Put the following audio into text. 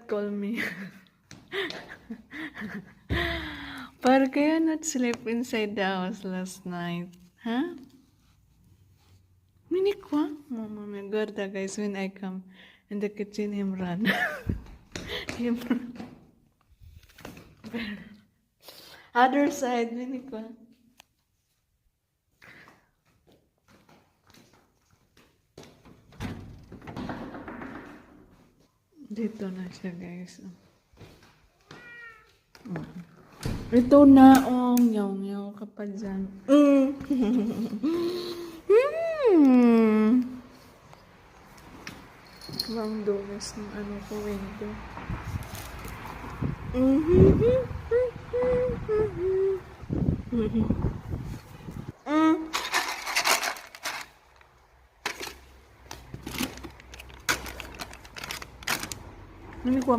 call me. Why you not sleep inside the house last night? Huh? Minikwa? Mama, my gorda guys, when I come in the kitchen, him run. Him run. Other side, minikwa. Dito na siya, guys. Ito na, nyaw-nyaw ka pa dyan. Ang dulas ng ano ko, window. Ini kuah